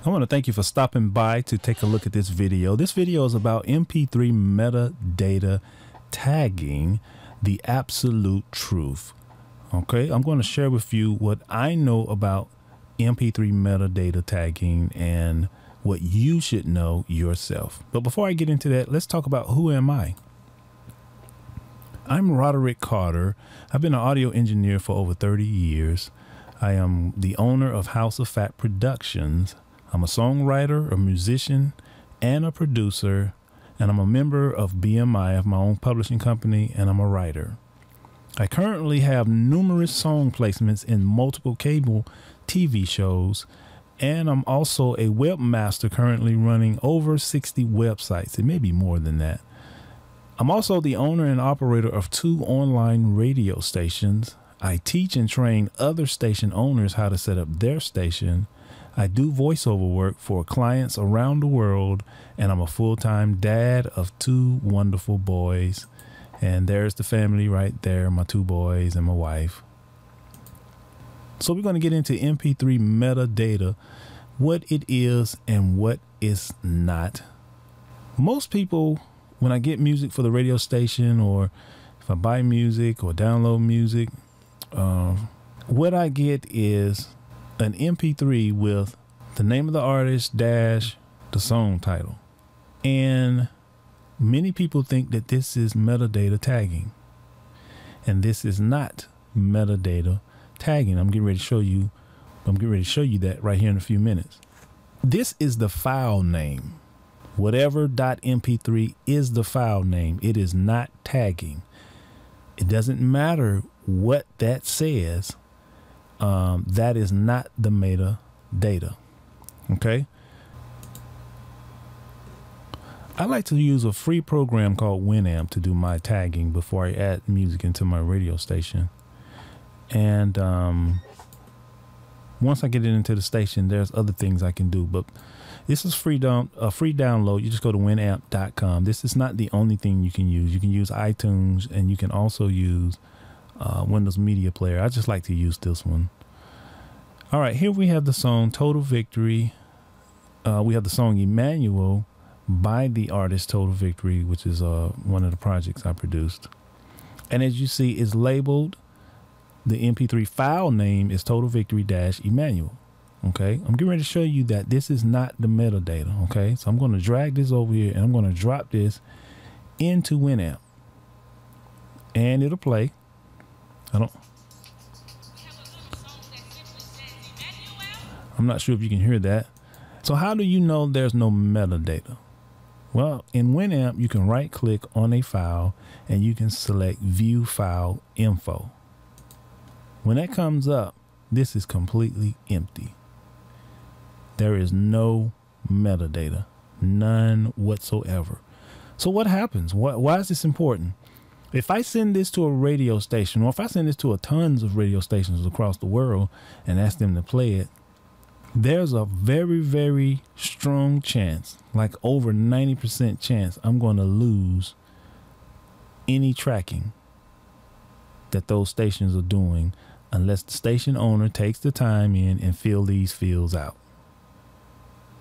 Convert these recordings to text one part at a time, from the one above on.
I want to thank you for stopping by to take a look at this video. This video is about MP3 metadata tagging, the absolute truth. Okay, I'm going to share with you what I know about MP3 metadata tagging and what you should know yourself. But before I get into that, let's talk about who am I? I'm Roderick Carter. I've been an audio engineer for over 30 years. I am the owner of House of Fat Productions. I'm a songwriter, a musician, and a producer, and I'm a member of BMI. I have my own publishing company, and I'm a writer. I currently have numerous song placements in multiple cable TV shows, and I'm also a webmaster currently running over 60 websites. It may be more than that. I'm also the owner and operator of 2 online radio stations. I teach and train other station owners how to set up their station. I do voiceover work for clients around the world, and I'm a full-time dad of 2 wonderful boys. And there's the family right there, my 2 boys and my wife. So we're going to get into MP3 metadata, what it is and what it's not. Most people, when I get music for the radio station, or if I buy music or download music, what I get is an MP3 with the name of the artist dash the song title. And many people think that this is metadata tagging, and this is not metadata tagging. I'm getting ready to show you that right here in a few minutes. This is the file name. Whatever .mp3 is the file name. It is not tagging. It doesn't matter what that says. That is not the metadata. Okay. I like to use a free program called Winamp to do my tagging before I add music into my radio station. And once I get it into the station, there's other things I can do. But this is a free download. You just go to winamp.com. This is not the only thing you can use. You can use iTunes, and you can also use Windows Media Player. I just like to use this one. All right, here we have the song Total Victory. We have the song Emmanuel by the artist Total Victory, which is one of the projects I produced. And as you see, it's labeled, the MP3 file name is Total Victory Emmanuel. Okay, I'm getting ready to show you that this is not the metadata. Okay, so I'm going to drag this over here, and I'm going to drop this into Winamp, and it'll play. I'm not sure if you can hear that. So how do you know there's no metadata? Well, in Winamp, you can right click on a file and you can select View File Info. When that comes up, this is completely empty. There is no metadata, none whatsoever. So what happens? Why is this important? If I send this to a radio station, or if I send this to tons of radio stations across the world and ask them to play it, there's a very, very strong chance, like over 90% chance, I'm going to lose any tracking that those stations are doing unless the station owner takes the time in and fill these fields out.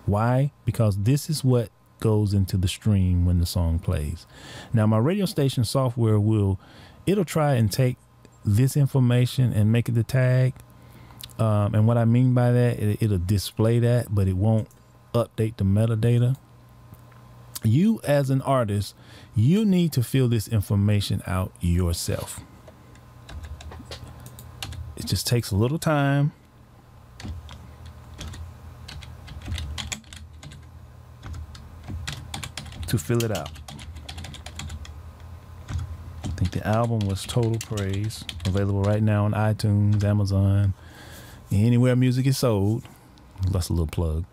Why? Because this is what goes into the stream when the song plays. Now, my radio station software it'll try and take this information and make it the tag. And what I mean by that, it'll display that, but it won't update the metadata. You as an artist, you need to fill this information out yourself. It just takes a little time. To fill it out. I think the album was Total Praise, available right now on iTunes, Amazon, anywhere music is sold. That's a little plug.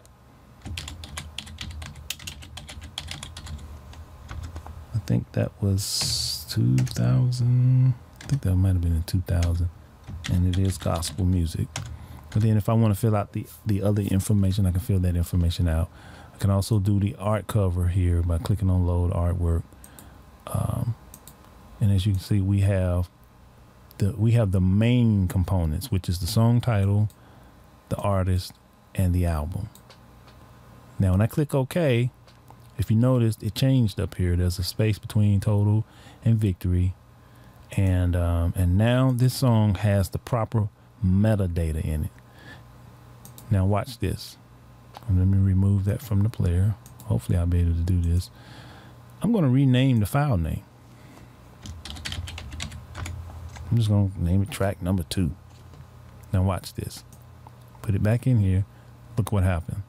I think that was 2000. I think that might have been in 2000. And it is gospel music. But then if I want to fill out the other information, I can fill that information out. I can also do the art cover here by clicking on load artwork. And as you can see, we have the main components, which is the song title, the artist, and the album. Now, when I click OK, if you notice, it changed up here. There's a space between total and victory. And now this song has the proper metadata in it. Now watch this. Let me remove that from the player. Hopefully I'll be able to do this. I'm going to rename the file name. I'm just going to name it track number 2. Now watch this. Put it back in here. Look what happened.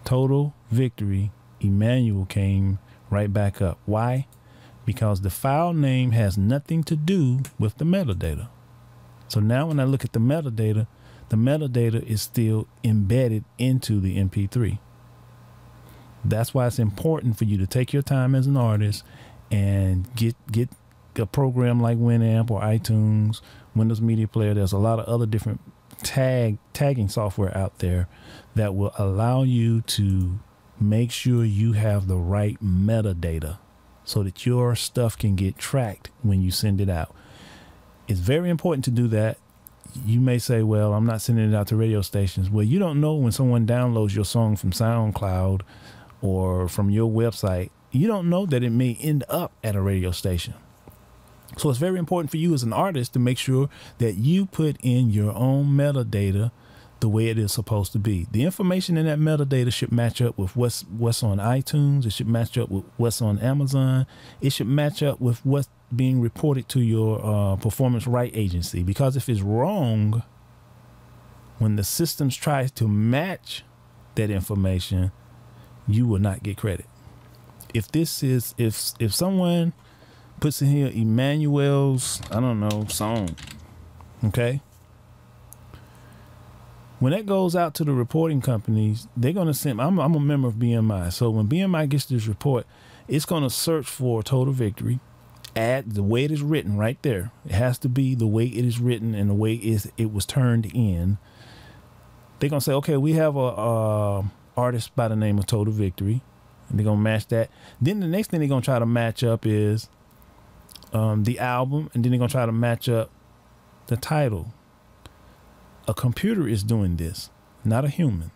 Total victory. Emmanuel came right back up. Why? Because the file name has nothing to do with the metadata. So now when I look at the metadata is still embedded into the MP3. That's why it's important for you to take your time as an artist and get a program like Winamp or iTunes, Windows Media Player. There's a lot of other different tagging software out there that will allow you to make sure you have the right metadata so that your stuff can get tracked when you send it out. It's very important to do that. You may say, well, I'm not sending it out to radio stations. Well, you don't know when someone downloads your song from SoundCloud or from your website. You don't know that it may end up at a radio station. So it's very important for you as an artist to make sure that you put in your own metadata the way it is supposed to be. The information in that metadata should match up with what's on iTunes. It should match up with what's on Amazon. It should match up with what's being reported to your performance right agency. Because if it's wrong, when the systems try to match that information, you will not get credit. If someone puts in here Emmanuel's, I don't know, song, okay? When that goes out to the reporting companies, they're going to send, I'm a member of BMI. So when BMI gets this report, it's going to search for total victory, add the way it is written right there. It has to be the way it is written and the way it was turned in. They're going to say, okay, we have a artist by the name of Total Victory. And they're going to match that. Then the next thing they're going to try to match up is the album. And then they're going to try to match up the title. A computer is doing this, not a human.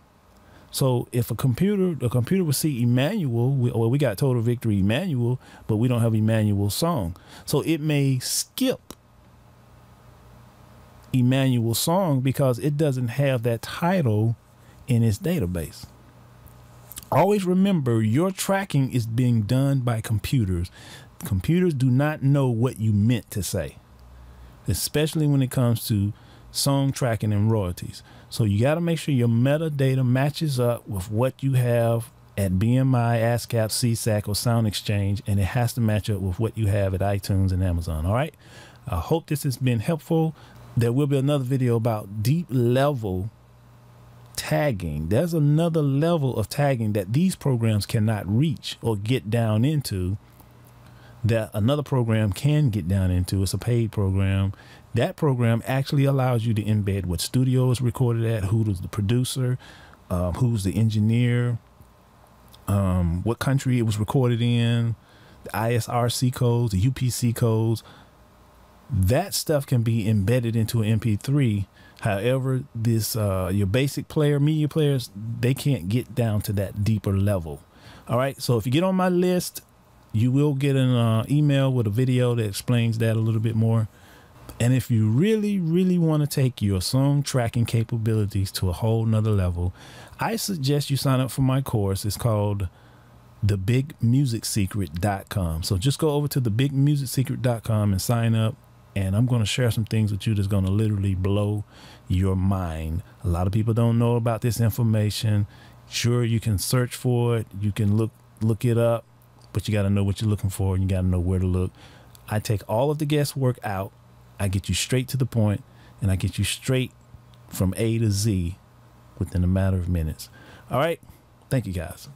So if the computer will see Emmanuel, we got Total Victory Emmanuel, but we don't have Emmanuel's song. So it may skip Emmanuel's song because it doesn't have that title in its database. Always remember, your tracking is being done by computers. Computers do not know what you meant to say, especially when it comes to song tracking and royalties. So you got to make sure your metadata matches up with what you have at BMI, ASCAP, CSAC, or Sound Exchange, and it has to match up with what you have at iTunes and Amazon. All right. I hope this has been helpful. There will be another video about deep level tagging. There's another level of tagging that these programs cannot reach or get down into that another program can get down into. It's a paid program. That program actually allows you to embed what studio is recorded at, who's the producer, who's the engineer, what country it was recorded in, the ISRC codes, the UPC codes. That stuff can be embedded into an MP3. However, this your basic player, media players, they can't get down to that deeper level. All right. So if you get on my list, you will get an email with a video that explains that a little bit more. And if you really, really want to take your song tracking capabilities to a whole nother level, I suggest you sign up for my course. It's called thebigmusicsecret.com. So just go over to thebigmusicsecret.com and sign up. And I'm going to share some things with you that's going to literally blow your mind. A lot of people don't know about this information. Sure, you can search for it. You can look it up, but you got to know what you're looking for and you got to know where to look. I take all of the guesswork out. I get you straight to the point, and I get you straight from A to Z within a matter of minutes. All right. Thank you, guys.